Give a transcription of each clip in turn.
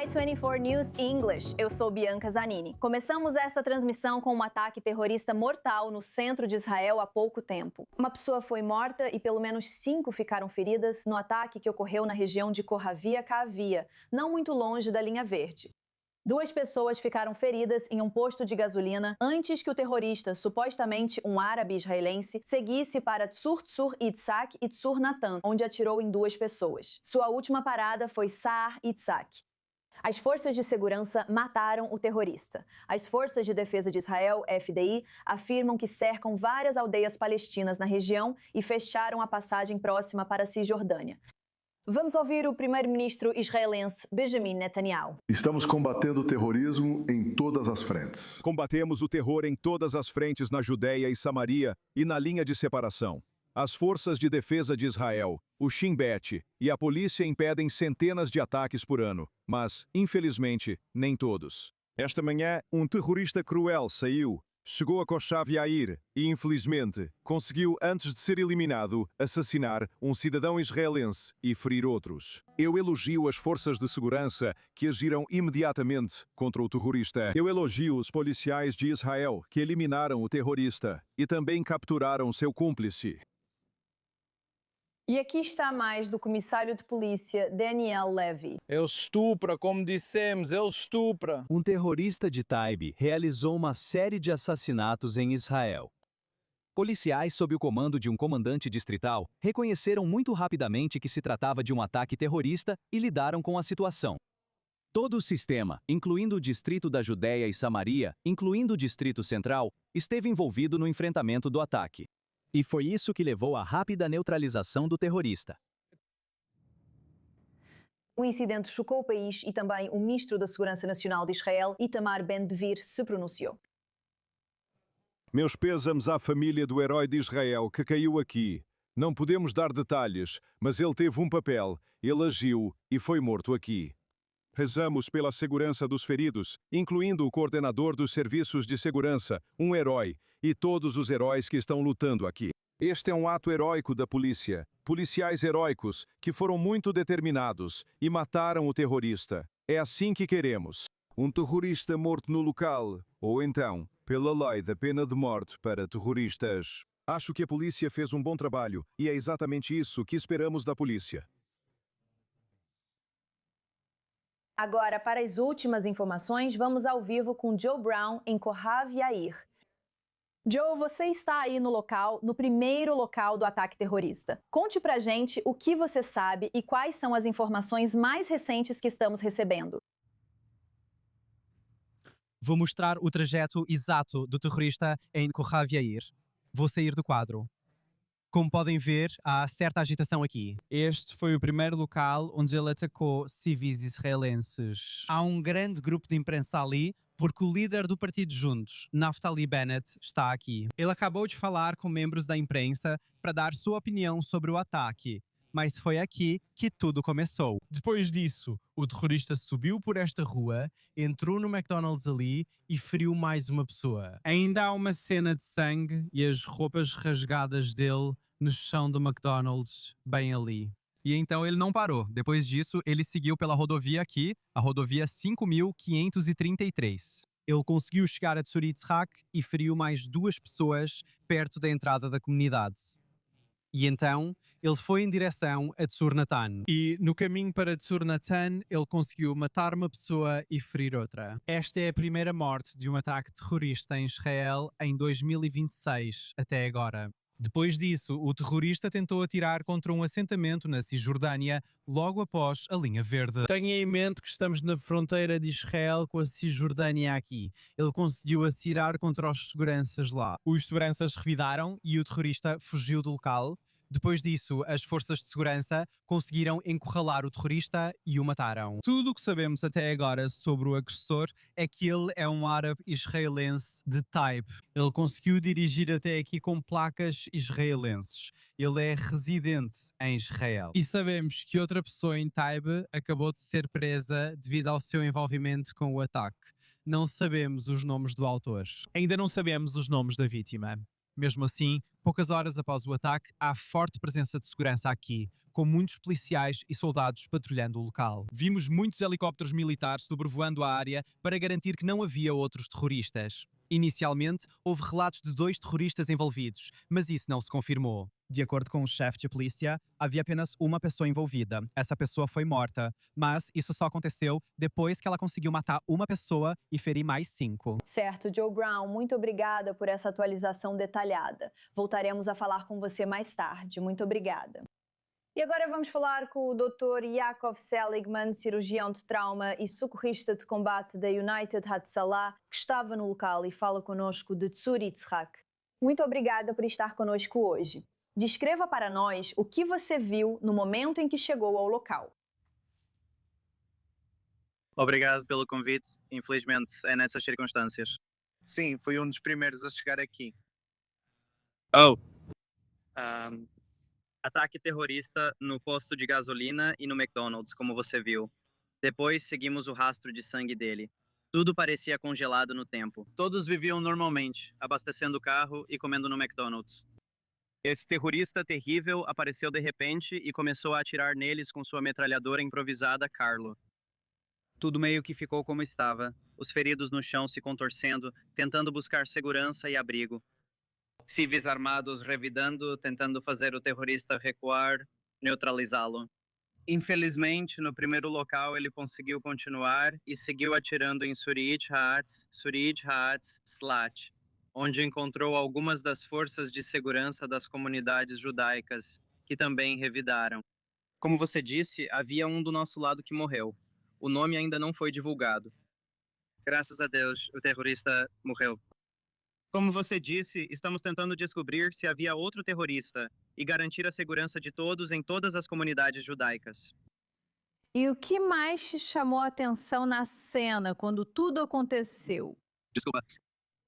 I24 News English. Eu sou Bianca Zanini. Começamos esta transmissão com um ataque terrorista mortal no centro de Israel há pouco tempo. Uma pessoa foi morta e pelo menos 5 ficaram feridas no ataque que ocorreu na região de Corravia Kaavia, não muito longe da linha verde. 2 pessoas ficaram feridas em um posto de gasolina antes que o terrorista, supostamente um árabe israelense, seguisse para Tzur Itzhak e Tzur Natan, onde atirou em 2 pessoas. Sua última parada foi Saar Itzhak. As forças de segurança mataram o terrorista. As forças de defesa de Israel, FDI, afirmam que cercam várias aldeias palestinas na região e fecharam a passagem próxima para a Cisjordânia. Vamos ouvir o primeiro-ministro israelense Benjamin Netanyahu. Estamos combatendo o terrorismo em todas as frentes. Combatemos o terror em todas as frentes na Judéia e Samaria e na linha de separação. As forças de defesa de Israel, o Shin Bet e a polícia impedem centenas de ataques por ano, mas, infelizmente, nem todos. Esta manhã, um terrorista cruel saiu, chegou a Koshav Yair e, infelizmente, conseguiu, antes de ser eliminado, assassinar um cidadão israelense e ferir outros. Eu elogio as forças de segurança que agiram imediatamente contra o terrorista. Eu elogio os policiais de Israel que eliminaram o terrorista e também capturaram seu cúmplice. E aqui está mais do comissário de polícia Daniel Levy. Ele estupra, como dissemos, ele estupra. Um terrorista de Taibe realizou uma série de assassinatos em Israel. Policiais sob o comando de um comandante distrital reconheceram muito rapidamente que se tratava de um ataque terrorista e lidaram com a situação. Todo o sistema, incluindo o distrito da Judéia e Samaria, incluindo o distrito central, esteve envolvido no enfrentamento do ataque. E foi isso que levou à rápida neutralização do terrorista. O incidente chocou o país e também o ministro da Segurança Nacional de Israel, Itamar Ben-Gvir, se pronunciou. Meus pêsames à família do herói de Israel que caiu aqui. Não podemos dar detalhes, mas ele teve um papel, ele agiu e foi morto aqui. Rezamos pela segurança dos feridos, incluindo o coordenador dos serviços de segurança, um herói, e todos os heróis que estão lutando aqui. Este é um ato heróico da polícia, policiais heróicos que foram muito determinados e mataram o terrorista. É assim que queremos. Um terrorista morto no local, ou então, pela lei da pena de morte para terroristas. Acho que a polícia fez um bom trabalho e é exatamente isso que esperamos da polícia. Agora, para as últimas informações, vamos ao vivo com Joe Brown em Kohav Yair. Joe, você está aí no local, no primeiro local do ataque terrorista. Conte pra gente o que você sabe e quais são as informações mais recentes que estamos recebendo. Vou mostrar o trajeto exato do terrorista em Kohav Yair. Vou sair do quadro. Como podem ver, há certa agitação aqui. Este foi o primeiro local onde ele atacou civis israelenses. Há um grande grupo de imprensa ali, porque o líder do partido Juntos, Naftali Bennett, está aqui. Ele acabou de falar com membros da imprensa para dar sua opinião sobre o ataque. Mas foi aqui que tudo começou. Depois disso, o terrorista subiu por esta rua, entrou no McDonald's ali e feriu mais uma pessoa. Ainda há uma cena de sangue e as roupas rasgadas dele no chão do McDonald's, bem ali. E então ele não parou. Depois disso, ele seguiu pela rodovia aqui, a rodovia 5533. Ele conseguiu chegar a Tzur Itzhak e feriu mais 2 pessoas perto da entrada da comunidade. E então, ele foi em direção a Tzur Natan. E no caminho para Tzur Natan, ele conseguiu matar uma pessoa e ferir outra. Esta é a primeira morte de um ataque terrorista em Israel em 2026, até agora. Depois disso, o terrorista tentou atirar contra um assentamento na Cisjordânia logo após a linha verde. Tenha em mente que estamos na fronteira de Israel com a Cisjordânia aqui. Ele conseguiu atirar contra os seguranças lá. Os seguranças revidaram e o terrorista fugiu do local. Depois disso, as forças de segurança conseguiram encurralar o terrorista e o mataram. Tudo o que sabemos até agora sobre o agressor é que ele é um árabe israelense de Taibe. Ele conseguiu dirigir até aqui com placas israelenses. Ele é residente em Israel. E sabemos que outra pessoa em Taibe acabou de ser presa devido ao seu envolvimento com o ataque. Não sabemos os nomes do autor. Ainda não sabemos os nomes da vítima. Mesmo assim, poucas horas após o ataque, há forte presença de segurança aqui, com muitos policiais e soldados patrulhando o local. Vimos muitos helicópteros militares sobrevoando a área para garantir que não havia outros terroristas. Inicialmente, houve relatos de 2 terroristas envolvidos, mas isso não se confirmou. De acordo com o chefe de polícia, havia apenas uma pessoa envolvida. Essa pessoa foi morta, mas isso só aconteceu depois que ela conseguiu matar uma pessoa e ferir mais 5. Certo, Joe Brown, muito obrigada por essa atualização detalhada. Voltaremos a falar com você mais tarde. Muito obrigada. E agora vamos falar com o Dr. Yakov Seligman, cirurgião de trauma e socorrista de combate da United Hatzalah, que estava no local e fala conosco de Tzur Yitzhak. Muito obrigada por estar conosco hoje. Descreva para nós o que você viu no momento em que chegou ao local. Obrigado pelo convite. Infelizmente, é nessas circunstâncias. Sim, fui um dos primeiros a chegar aqui. Ataque terrorista no posto de gasolina e no McDonald's, como você viu. Depois, seguimos o rastro de sangue dele. Tudo parecia congelado no tempo. Todos viviam normalmente, abastecendo o carro e comendo no McDonald's. Esse terrorista terrível apareceu de repente e começou a atirar neles com sua metralhadora improvisada Carlo. Tudo meio que ficou como estava, os feridos no chão se contorcendo, tentando buscar segurança e abrigo. Civis armados revidando, tentando fazer o terrorista recuar, neutralizá-lo. Infelizmente, no primeiro local ele conseguiu continuar e seguiu atirando em Surit Haatz, Slat, onde encontrou algumas das forças de segurança das comunidades judaicas, que também revidaram. Como você disse, havia um do nosso lado que morreu. O nome ainda não foi divulgado. Graças a Deus, o terrorista morreu. Como você disse, estamos tentando descobrir se havia outro terrorista e garantir a segurança de todos em todas as comunidades judaicas. E o que mais te chamou a atenção na cena, quando tudo aconteceu? Desculpa.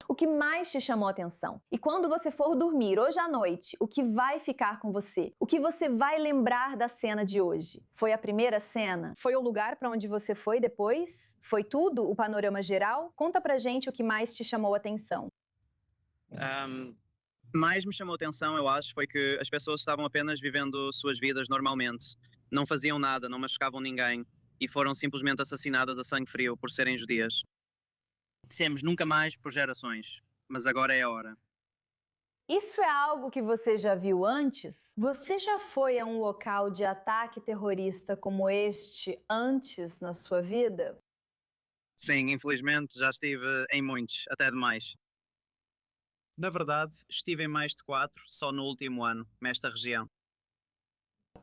O que mais te chamou a atenção? E quando você for dormir hoje à noite, o que vai ficar com você? O que você vai lembrar da cena de hoje? Foi a primeira cena? Foi o lugar para onde você foi depois? Foi tudo? O panorama geral? Conta pra gente o que mais te chamou a atenção. Mais me chamou a atenção, eu acho, foi que as pessoas estavam apenas vivendo suas vidas normalmente. Não faziam nada, não machucavam ninguém e foram simplesmente assassinadas a sangue frio por serem judias. Dissemos nunca mais por gerações, mas agora é a hora. Isso é algo que você já viu antes? Você já foi a um local de ataque terrorista como este antes na sua vida? Sim, infelizmente já estive em muitos, até demais. Na verdade, estive em mais de 4 só no último ano, nesta região.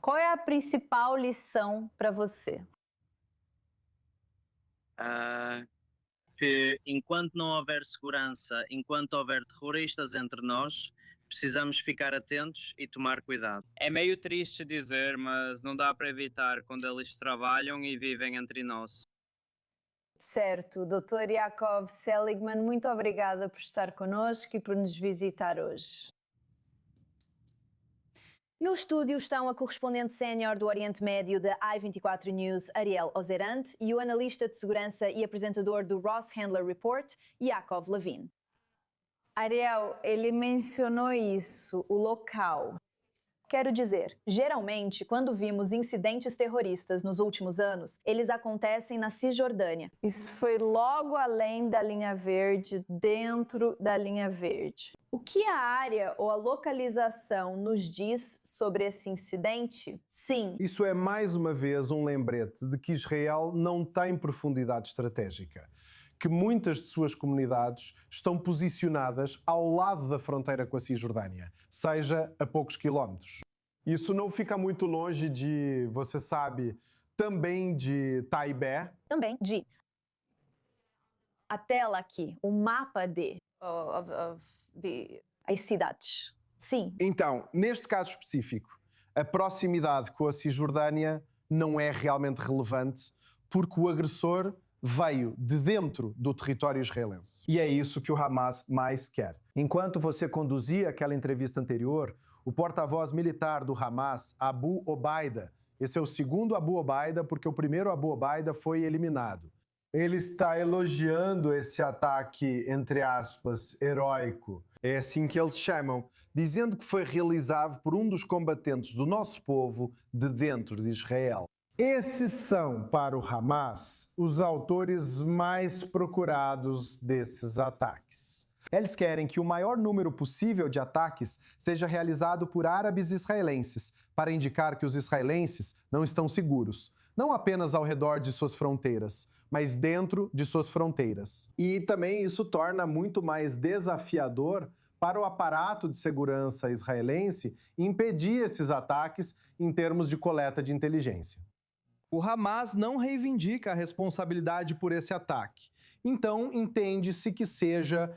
Qual é a principal lição para você? Que enquanto não houver segurança, enquanto houver terroristas entre nós, precisamos ficar atentos e tomar cuidado. É meio triste dizer, mas não dá para evitar quando eles trabalham e vivem entre nós. Certo, Dr. Yakov Seligman, muito obrigada por estar connosco e por nos visitar hoje. No estúdio estão a correspondente sénior do Oriente Médio da I24 News, Ariel Ozerant, e o analista de segurança e apresentador do Ross Handler Report, Yaakov Levin. Ariel, ele mencionou isso, o local. Quero dizer, geralmente, quando vimos incidentes terroristas nos últimos anos, eles acontecem na Cisjordânia. Isso foi logo além da linha verde, dentro da linha verde. O que a área ou a localização nos diz sobre esse incidente? Sim. Isso é mais uma vez um lembrete de que Israel não tem profundidade estratégica, que muitas de suas comunidades estão posicionadas ao lado da fronteira com a Cisjordânia, seja a poucos quilómetros. Isso não fica muito longe de, você sabe, também de Taibé. Também de. A tela aqui, o mapa as cidades. Sim. Então, neste caso específico, a proximidade com a Cisjordânia não é realmente relevante porque o agressor veio de dentro do território israelense. E é isso que o Hamas mais quer. Enquanto você conduzia aquela entrevista anterior, o porta-voz militar do Hamas, Abu Obaida, esse é o segundo Abu Obaida porque o primeiro Abu Obaida foi eliminado. Ele está elogiando esse ataque, entre aspas, heróico. É assim que eles chamam, dizendo que foi realizado por um dos combatentes do nosso povo de dentro de Israel. Esses são, para o Hamas, os autores mais procurados desses ataques. Eles querem que o maior número possível de ataques seja realizado por árabes israelenses, para indicar que os israelenses não estão seguros, não apenas ao redor de suas fronteiras, mas dentro de suas fronteiras. E também isso torna muito mais desafiador para o aparato de segurança israelense impedir esses ataques em termos de coleta de inteligência. O Hamas não reivindica a responsabilidade por esse ataque. Então, entende-se que seja,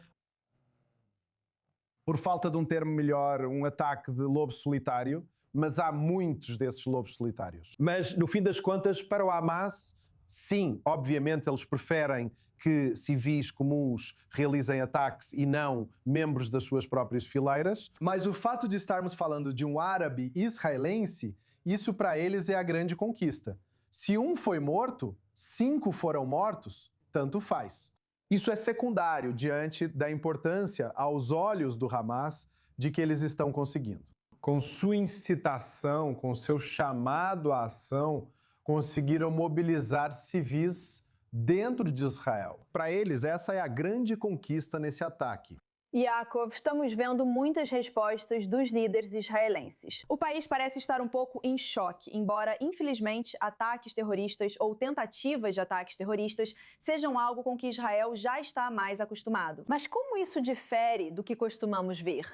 por falta de um termo melhor, um ataque de lobo solitário, mas há muitos desses lobos solitários. Mas, no fim das contas, para o Hamas, sim, obviamente eles preferem que civis comuns realizem ataques e não membros das suas próprias fileiras. Mas o fato de estarmos falando de um árabe israelense, isso para eles é a grande conquista. Se um foi morto, 5 foram mortos, tanto faz. Isso é secundário diante da importância, aos olhos do Hamas, de que eles estão conseguindo. Com sua incitação, com seu chamado à ação, conseguiram mobilizar civis dentro de Israel. Para eles, essa é a grande conquista nesse ataque. Yaakov, estamos vendo muitas respostas dos líderes israelenses. O país parece estar um pouco em choque, embora, infelizmente, ataques terroristas ou tentativas de ataques terroristas sejam algo com que Israel já está mais acostumado. Mas como isso difere do que costumamos ver?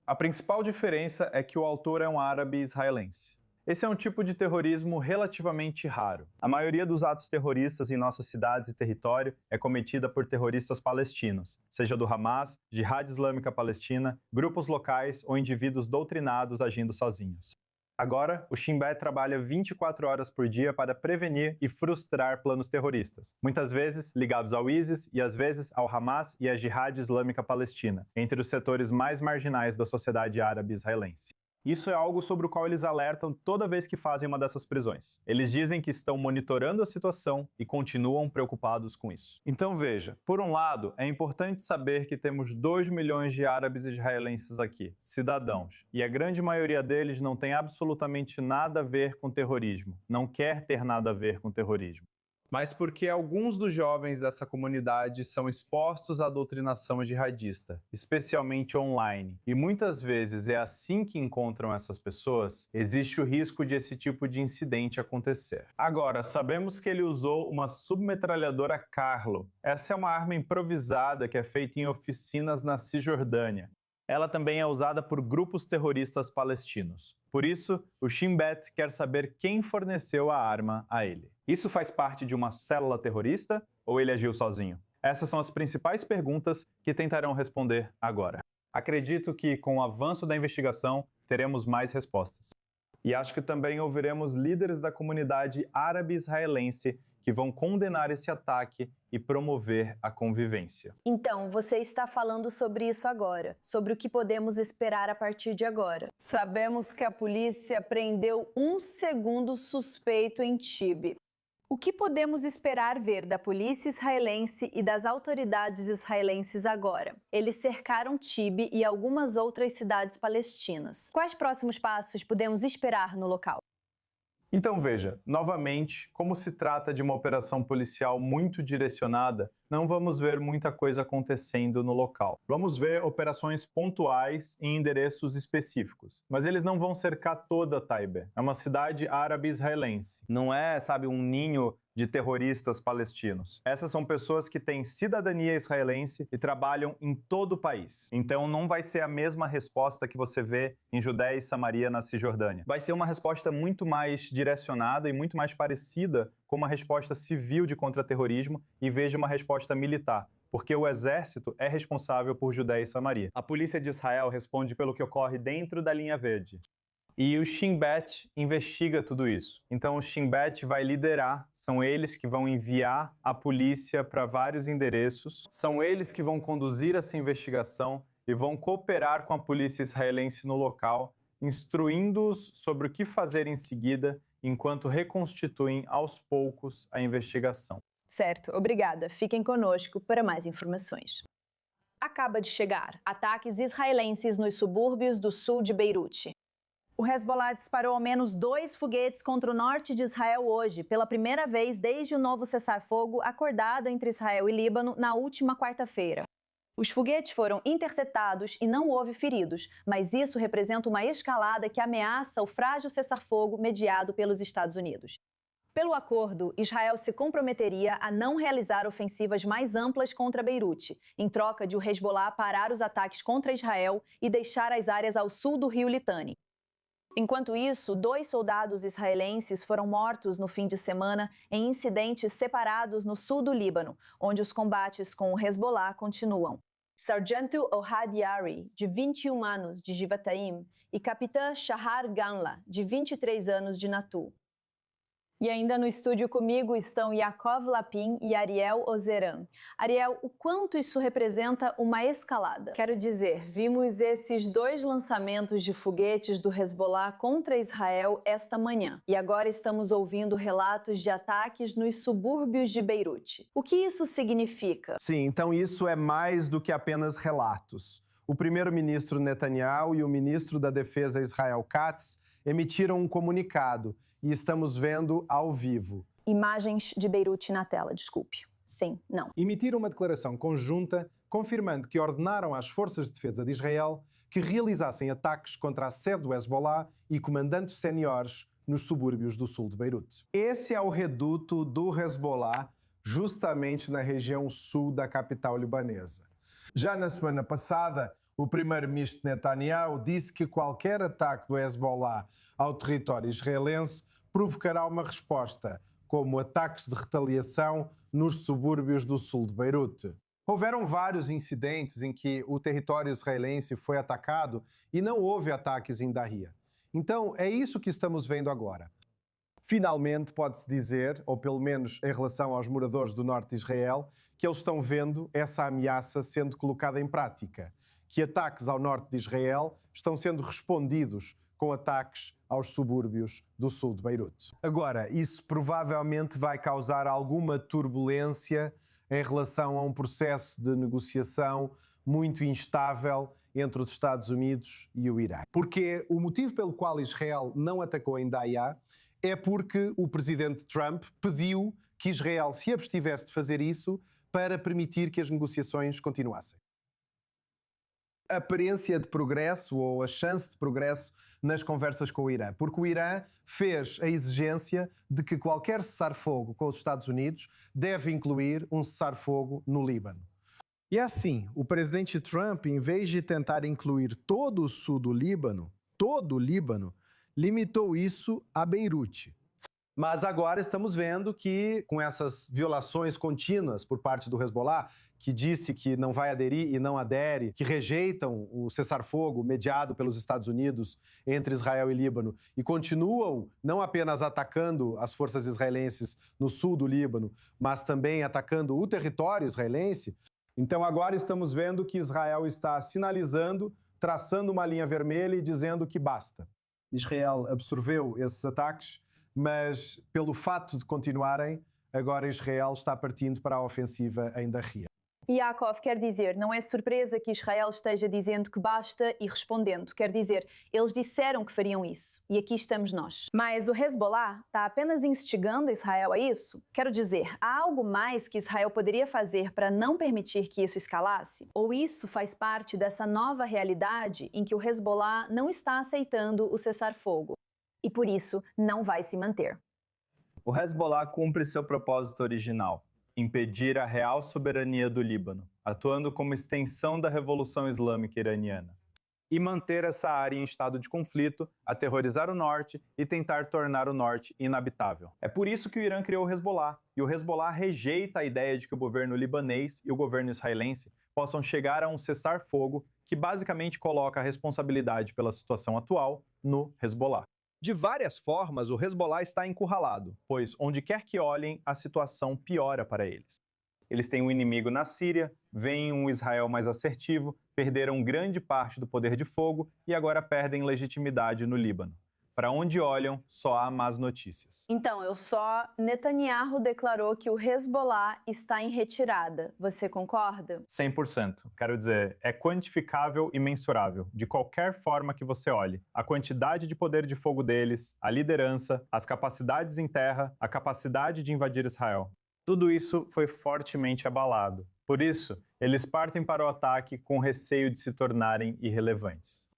A principal diferença é que o autor é um árabe israelense. Esse é um tipo de terrorismo relativamente raro. A maioria dos atos terroristas em nossas cidades e território é cometida por terroristas palestinos, seja do Hamas, Jihad Islâmica Palestina, grupos locais ou indivíduos doutrinados agindo sozinhos. Agora, o Shin Bet trabalha 24 horas por dia para prevenir e frustrar planos terroristas, muitas vezes ligados ao ISIS e às vezes ao Hamas e à Jihad Islâmica Palestina, entre os setores mais marginais da sociedade árabe israelense. Isso é algo sobre o qual eles alertam toda vez que fazem uma dessas prisões. Eles dizem que estão monitorando a situação e continuam preocupados com isso. Então veja, por um lado, é importante saber que temos 2 milhões de árabes israelenses aqui, cidadãos, e a grande maioria deles não tem absolutamente nada a ver com terrorismo, não quer ter nada a ver com terrorismo. Mas porque alguns dos jovens dessa comunidade são expostos à doutrinação jihadista, especialmente online, e muitas vezes é assim que encontram essas pessoas, existe o risco de esse tipo de incidente acontecer. Agora, sabemos que ele usou uma submetralhadora Carlo. Essa é uma arma improvisada que é feita em oficinas na Cisjordânia. Ela também é usada por grupos terroristas palestinos. Por isso, o Shin Bet quer saber quem forneceu a arma a ele. Isso faz parte de uma célula terrorista ou ele agiu sozinho? Essas são as principais perguntas que tentarão responder agora. Acredito que, com o avanço da investigação, teremos mais respostas. E acho que também ouviremos líderes da comunidade árabe israelense que vão condenar esse ataque e promover a convivência. Então, você está falando sobre isso agora, sobre o que podemos esperar a partir de agora. Sabemos que a polícia prendeu um segundo suspeito em Tibé. O que podemos esperar ver da polícia israelense e das autoridades israelenses agora? Eles cercaram Tibé e algumas outras cidades palestinas. Quais próximos passos podemos esperar no local? Então veja, novamente, como se trata de uma operação policial muito direcionada, não vamos ver muita coisa acontecendo no local. Vamos ver operações pontuais em endereços específicos. Mas eles não vão cercar toda Taibe. É uma cidade árabe-israelense. Não é, sabe, um ninho de terroristas palestinos. Essas são pessoas que têm cidadania israelense e trabalham em todo o país. Então não vai ser a mesma resposta que você vê em Judéia e Samaria na Cisjordânia. Vai ser uma resposta muito mais direcionada e muito mais parecida com uma resposta civil de contra-terrorismo em vez de uma resposta militar, porque o exército é responsável por Judéia e Samaria. A polícia de Israel responde pelo que ocorre dentro da linha verde. E o Shin Bet investiga tudo isso. Então o Shin Bet vai liderar, são eles que vão enviar a polícia para vários endereços, são eles que vão conduzir essa investigação e vão cooperar com a polícia israelense no local, instruindo-os sobre o que fazer em seguida, enquanto reconstituem aos poucos a investigação. Certo, obrigada. Fiquem conosco para mais informações. Acaba de chegar ataques israelenses nos subúrbios do sul de Beirute. O Hezbollah disparou ao menos 2 foguetes contra o norte de Israel hoje, pela primeira vez desde o novo cessar-fogo acordado entre Israel e Líbano na última quarta-feira. Os foguetes foram interceptados e não houve feridos, mas isso representa uma escalada que ameaça o frágil cessar-fogo mediado pelos Estados Unidos. Pelo acordo, Israel se comprometeria a não realizar ofensivas mais amplas contra Beirute, em troca de o Hezbollah parar os ataques contra Israel e deixar as áreas ao sul do rio Litani. Enquanto isso, 2 soldados israelenses foram mortos no fim de semana em incidentes separados no sul do Líbano, onde os combates com o Hezbollah continuam. Sargento Ohad Yari, de 21 anos, de Givatayim, e capitã Shahar Ganla, de 23 anos, de Natu. E ainda no estúdio comigo estão Yaakov Lapin e Ariel Ozeran. Ariel, o quanto isso representa uma escalada? Quero dizer, vimos esses 2 lançamentos de foguetes do Hezbollah contra Israel esta manhã. E agora estamos ouvindo relatos de ataques nos subúrbios de Beirute. O que isso significa? Sim, então isso é mais do que apenas relatos. O primeiro-ministro Netanyahu e o ministro da Defesa Israel Katz emitiram um comunicado e estamos vendo ao vivo. Imagens de Beirute na tela, desculpe. Sim, não. Emitiram uma declaração conjunta confirmando que ordenaram às forças de defesa de Israel que realizassem ataques contra a sede do Hezbollah e comandantes séniores nos subúrbios do sul de Beirute. Esse é o reduto do Hezbollah, justamente na região sul da capital libanesa. Já na semana passada, o primeiro-ministro Netanyahu disse que qualquer ataque do Hezbollah ao território israelense provocará uma resposta, como ataques de retaliação nos subúrbios do sul de Beirute. Houveram vários incidentes em que o território israelense foi atacado e não houve ataques em Dahia. Então, é isso que estamos vendo agora. Finalmente, pode-se dizer, ou pelo menos em relação aos moradores do norte de Israel, que eles estão vendo essa ameaça sendo colocada em prática, que ataques ao norte de Israel estão sendo respondidos com ataques aos subúrbios do sul de Beirute. Agora, isso provavelmente vai causar alguma turbulência em relação a um processo de negociação muito instável entre os Estados Unidos e o Irã. Porque o motivo pelo qual Israel não atacou em Dahia é porque o presidente Trump pediu que Israel se abstivesse de fazer isso para permitir que as negociações continuassem. A aparência de progresso ou a chance de progresso nas conversas com o Irã, porque o Irã fez a exigência de que qualquer cessar-fogo com os Estados Unidos deve incluir um cessar-fogo no Líbano. E assim, o presidente Trump, em vez de tentar incluir todo o sul do Líbano, todo o Líbano, limitou isso a Beirute. Mas agora estamos vendo que, com essas violações contínuas por parte do Hezbollah, que disse que não vai aderir e não adere, que rejeitam o cessar-fogo mediado pelos Estados Unidos entre Israel e Líbano e continuam não apenas atacando as forças israelenses no sul do Líbano, mas também atacando o território israelense. Então agora estamos vendo que Israel está sinalizando, traçando uma linha vermelha e dizendo que basta. Israel absorveu esses ataques, mas pelo fato de continuarem, agora Israel está partindo para a ofensiva em Dahia. Yaakov, quer dizer, não é surpresa que Israel esteja dizendo que basta e respondendo. Quer dizer, eles disseram que fariam isso. E aqui estamos nós. Mas o Hezbollah está apenas instigando Israel a isso? Quero dizer, há algo mais que Israel poderia fazer para não permitir que isso escalasse? Ou isso faz parte dessa nova realidade em que o Hezbollah não está aceitando o cessar-fogo? E por isso não vai se manter. O Hezbollah cumpre seu propósito original: impedir a real soberania do Líbano, atuando como extensão da Revolução Islâmica iraniana, e manter essa área em estado de conflito, aterrorizar o norte e tentar tornar o norte inabitável. É por isso que o Irã criou o Hezbollah, e o Hezbollah rejeita a ideia de que o governo libanês e o governo israelense possam chegar a um cessar-fogo que basicamente coloca a responsabilidade pela situação atual no Hezbollah. De várias formas, o Hezbollah está encurralado, pois onde quer que olhem, a situação piora para eles. Eles têm um inimigo na Síria, veem um Israel mais assertivo, perderam grande parte do poder de fogo e agora perdem legitimidade no Líbano. Para onde olham, só há más notícias. Então, Netanyahu declarou que o Hezbollah está em retirada. Você concorda? 100%. Quero dizer, é quantificável e mensurável, de qualquer forma que você olhe. A quantidade de poder de fogo deles, a liderança, as capacidades em terra, a capacidade de invadir Israel. Tudo isso foi fortemente abalado. Por isso, eles partem para o ataque com receio de se tornarem irrelevantes.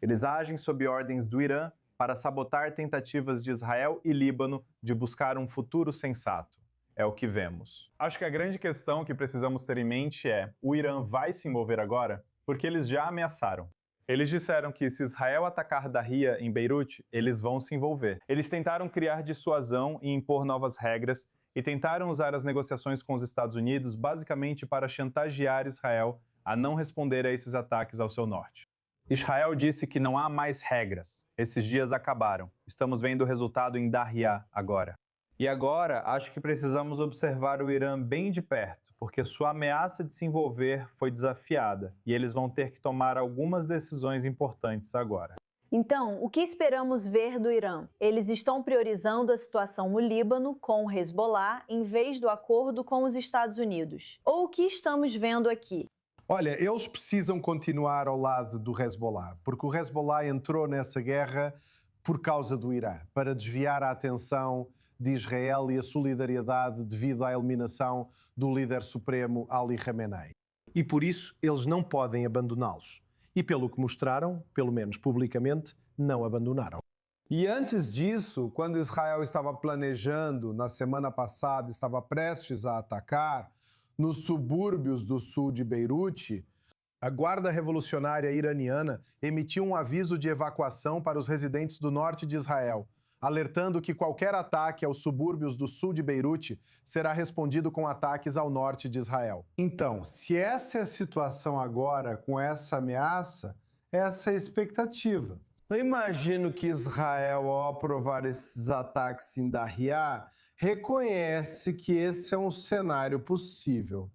Eles agem sob ordens do Irã para sabotar tentativas de Israel e Líbano de buscar um futuro sensato. É o que vemos. Acho que a grande questão que precisamos ter em mente é: o Irã vai se envolver agora? Porque eles já ameaçaram. Eles disseram que se Israel atacar Darria em Beirute, eles vão se envolver. Eles tentaram criar dissuasão e impor novas regras e tentaram usar as negociações com os Estados Unidos basicamente para chantagear Israel a não responder a esses ataques ao seu norte. Israel disse que não há mais regras. Esses dias acabaram. Estamos vendo o resultado em Darria agora. E agora, acho que precisamos observar o Irã bem de perto, porque sua ameaça de se envolver foi desafiada e eles vão ter que tomar algumas decisões importantes agora. Então, o que esperamos ver do Irã? Eles estão priorizando a situação no Líbano com o Hezbollah em vez do acordo com os Estados Unidos. Ou o que estamos vendo aqui? Olha, eles precisam continuar ao lado do Hezbollah, porque o Hezbollah entrou nessa guerra por causa do Irã, para desviar a atenção de Israel e a solidariedade devido à eliminação do líder supremo Ali Khamenei. E por isso eles não podem abandoná-los. E pelo que mostraram, pelo menos publicamente, não abandonaram. E antes disso, quando Israel estava planejando, na semana passada, estava prestes a atacar, nos subúrbios do sul de Beirute, a Guarda Revolucionária Iraniana emitiu um aviso de evacuação para os residentes do norte de Israel, alertando que qualquer ataque aos subúrbios do sul de Beirute será respondido com ataques ao norte de Israel. Então, se essa é a situação agora, com essa ameaça, essa é a expectativa. Eu imagino que Israel, ao aprovar esses ataques em Darria, reconhece que esse é um cenário possível.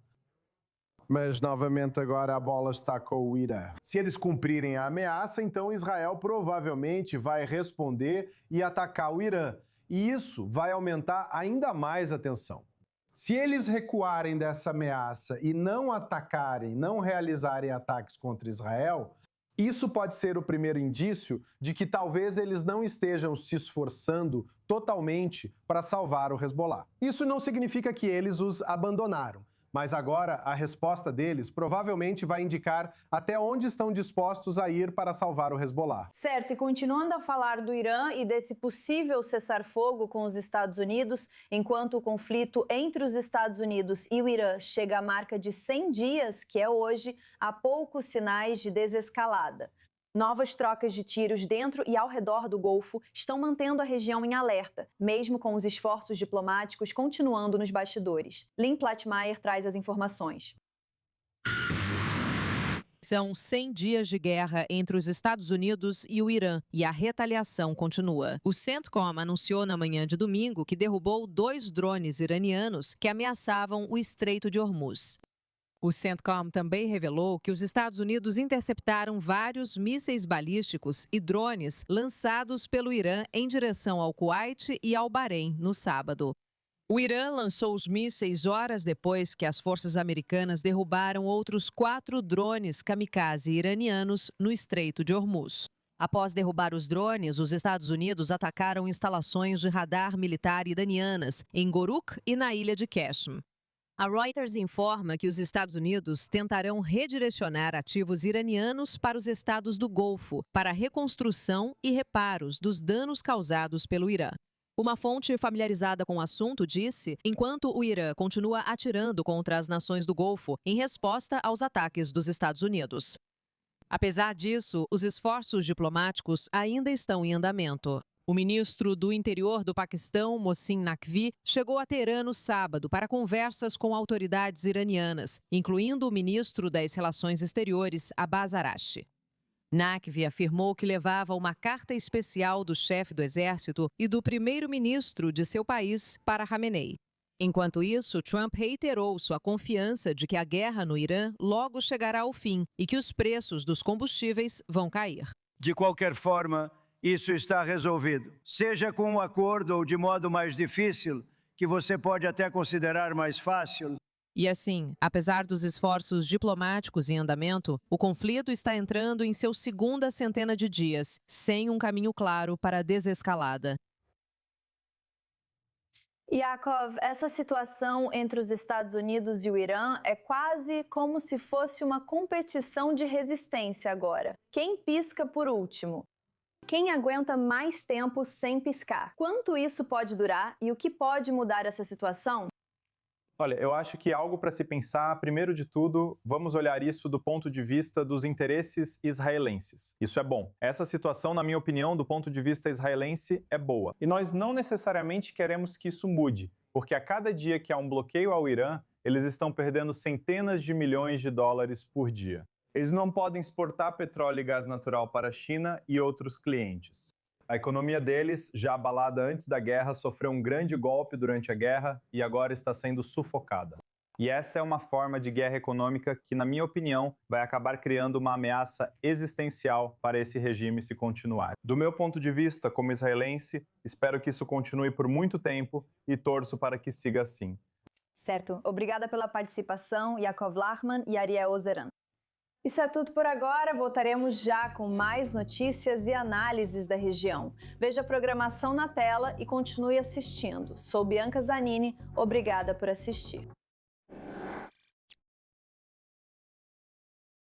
Mas, novamente, agora a bola está com o Irã. Se eles cumprirem a ameaça, então Israel provavelmente vai responder e atacar o Irã. E isso vai aumentar ainda mais a tensão. Se eles recuarem dessa ameaça e não atacarem, não realizarem ataques contra Israel, isso pode ser o primeiro indício de que talvez eles não estejam se esforçando totalmente para salvar o Hezbollah. Isso não significa que eles os abandonaram. Mas agora a resposta deles provavelmente vai indicar até onde estão dispostos a ir para salvar o Hezbollah. Certo, e continuando a falar do Irã e desse possível cessar-fogo com os Estados Unidos, enquanto o conflito entre os Estados Unidos e o Irã chega à marca de 100 dias, que é hoje, há poucos sinais de desescalada. Novas trocas de tiros dentro e ao redor do Golfo estão mantendo a região em alerta, mesmo com os esforços diplomáticos continuando nos bastidores. Lynn Plattmeyer traz as informações. São 100 dias de guerra entre os Estados Unidos e o Irã, e a retaliação continua. O CENTCOM anunciou na manhã de domingo que derrubou 2 drones iranianos que ameaçavam o Estreito de Hormuz. O CENTCOM também revelou que os Estados Unidos interceptaram vários mísseis balísticos e drones lançados pelo Irã em direção ao Kuwait e ao Bahrein no sábado. O Irã lançou os mísseis horas depois que as forças americanas derrubaram outros 4 drones kamikaze iranianos no Estreito de Hormuz. Após derrubar os drones, os Estados Unidos atacaram instalações de radar militar iranianas em Goruk e na ilha de Qeshm. A Reuters informa que os Estados Unidos tentarão redirecionar ativos iranianos para os estados do Golfo para a reconstrução e reparos dos danos causados pelo Irã. Uma fonte familiarizada com o assunto disse, enquanto o Irã continua atirando contra as nações do Golfo em resposta aos ataques dos Estados Unidos. Apesar disso, os esforços diplomáticos ainda estão em andamento. O ministro do Interior do Paquistão, Mohsin Naqvi, chegou a Teherã no sábado para conversas com autoridades iranianas, incluindo o ministro das Relações Exteriores, Abbas Araghchi. Naqvi afirmou que levava uma carta especial do chefe do exército e do primeiro-ministro de seu país para Khamenei. Enquanto isso, Trump reiterou sua confiança de que a guerra no Irã logo chegará ao fim e que os preços dos combustíveis vão cair. De qualquer forma, isso está resolvido. Seja com um acordo ou de modo mais difícil, que você pode até considerar mais fácil. E assim, apesar dos esforços diplomáticos em andamento, o conflito está entrando em seu segunda centena de dias, sem um caminho claro para a desescalada. Yaakov, essa situação entre os Estados Unidos e o Irã é quase como se fosse uma competição de resistência agora. Quem pisca por último? Quem aguenta mais tempo sem piscar? Quanto isso pode durar e o que pode mudar essa situação? Olha, eu acho que algo para se pensar, primeiro de tudo, vamos olhar isso do ponto de vista dos interesses israelenses. Isso é bom. Essa situação, na minha opinião, do ponto de vista israelense, é boa. E nós não necessariamente queremos que isso mude, porque a cada dia que há um bloqueio ao Irã, eles estão perdendo centenas de milhões de dólares por dia. Eles não podem exportar petróleo e gás natural para a China e outros clientes. A economia deles, já abalada antes da guerra, sofreu um grande golpe durante a guerra e agora está sendo sufocada. E essa é uma forma de guerra econômica que, na minha opinião, vai acabar criando uma ameaça existencial para esse regime se continuar. Do meu ponto de vista, como israelense, espero que isso continue por muito tempo e torço para que siga assim. Certo. Obrigada pela participação, Yaakov Lachman e Ariel Ozeran. Isso é tudo por agora, voltaremos já com mais notícias e análises da região. Veja a programação na tela e continue assistindo. Sou Bianca Zanini, obrigada por assistir.